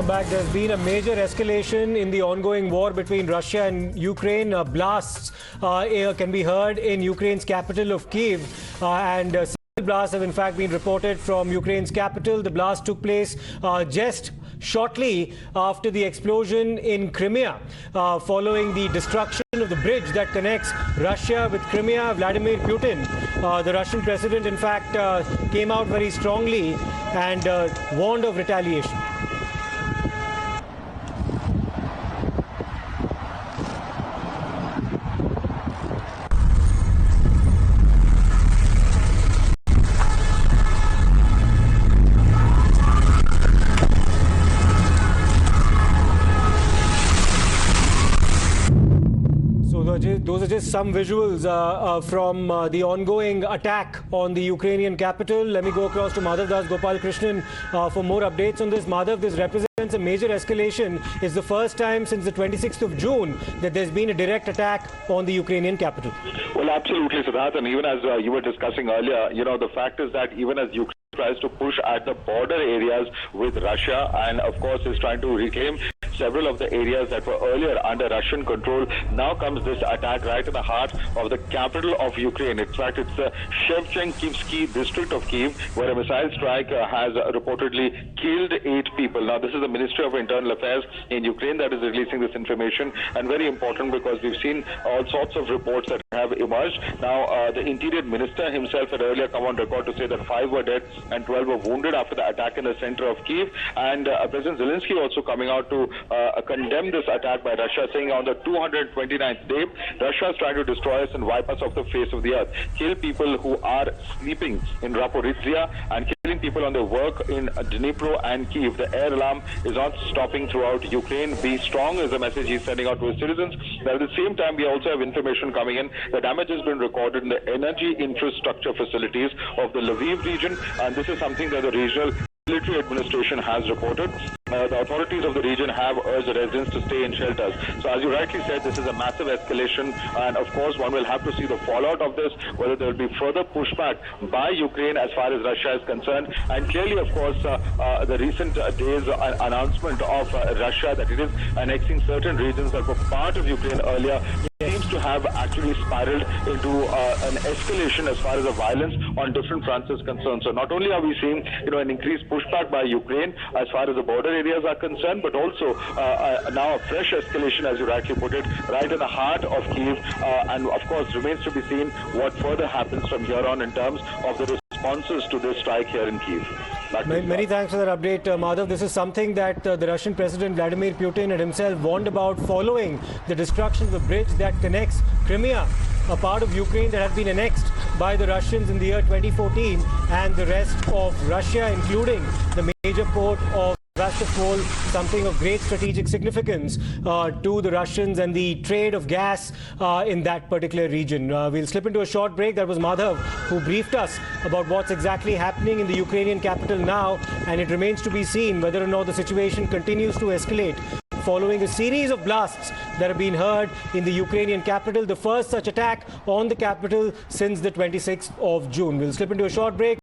Welcome back. There's been a major escalation in the ongoing war between Russia and Ukraine. Blasts can be heard in Ukraine's capital of Kyiv, and several blasts have in fact been reported from Ukraine's capital. The blast took place just shortly after the explosion in Crimea, following the destruction of the bridge that connects Russia with Crimea. Vladimir Putin, the Russian president, in fact, came out very strongly and warned of retaliation. Those are just some visuals from the ongoing attack on the Ukrainian capital. Let me go across to Madhav Das Gopal Krishnan for more updates on this. Madhav, this represents a major escalation. It's the first time since the 26th of June that there's been a direct attack on the Ukrainian capital. Well, absolutely, Siddharth. And even as you were discussing earlier, the fact is that even as Ukraine tries to push at the border areas with Russia and, of course, is trying to reclaim several of the areas that were earlier under Russian control, now comes this attack right in the heart of the capital of Ukraine. In fact, it's the Shevchenkivsky district of Kyiv, where a missile strike has reportedly killed 8 people. Now, this is the Ministry of Internal Affairs in Ukraine that is releasing this information, and very important because we've seen all sorts of reports that have emerged. Now, the Interior Minister himself had earlier come on record to say that 5 were dead and 12 were wounded after the attack in the center of Kyiv. And President Zelensky also coming out to condemn this attack by Russia, saying on the 229th day, Russia is trying to destroy us and wipe us off the face of the earth, kill people who are sleeping in Zaporizhia and killing people on their work in Dnipro and Kyiv. The air alarm is not stopping throughout Ukraine. Be strong is the message he's sending out to his citizens. But at the same time, we also have information coming in. The damage has been recorded in the energy infrastructure facilities of the Lviv region, and this is something that the regional military administration has reported. The authorities of the region have urged the residents to stay in shelters. So as you rightly said, this is a massive escalation, and of course one will have to see the fallout of this, whether there will be further pushback by Ukraine as far as Russia is concerned. And clearly, of course, the recent days announcement of Russia that it is annexing certain regions that were part of Ukraine earlier seems to have actually spiraled into an escalation as far as the violence on different fronts is concerned. So not only are we seeing an increased pushback by Ukraine as far as the border areas are concerned, but also now a fresh escalation, as you rightly put it, right in the heart of Kyiv. And of course remains to be seen what further happens from here on in terms of the responses to this strike here in Kyiv. Many thanks for that update, Madhav. This is something that the Russian President Vladimir Putin had himself warned about following the destruction of the bridge that connects Crimea, a part of Ukraine that had been annexed by the Russians in the year 2014, and the rest of Russia, including the major port of Sevastopol, something of great strategic significance to the Russians and the trade of gas in that particular region. We'll slip into a short break. That was Madhav who briefed us about what's exactly happening in the Ukrainian capital now, and it remains to be seen whether or not the situation continues to escalate following a series of blasts that have been heard in the Ukrainian capital, the first such attack on the capital since the 26th of June. We'll slip into a short break.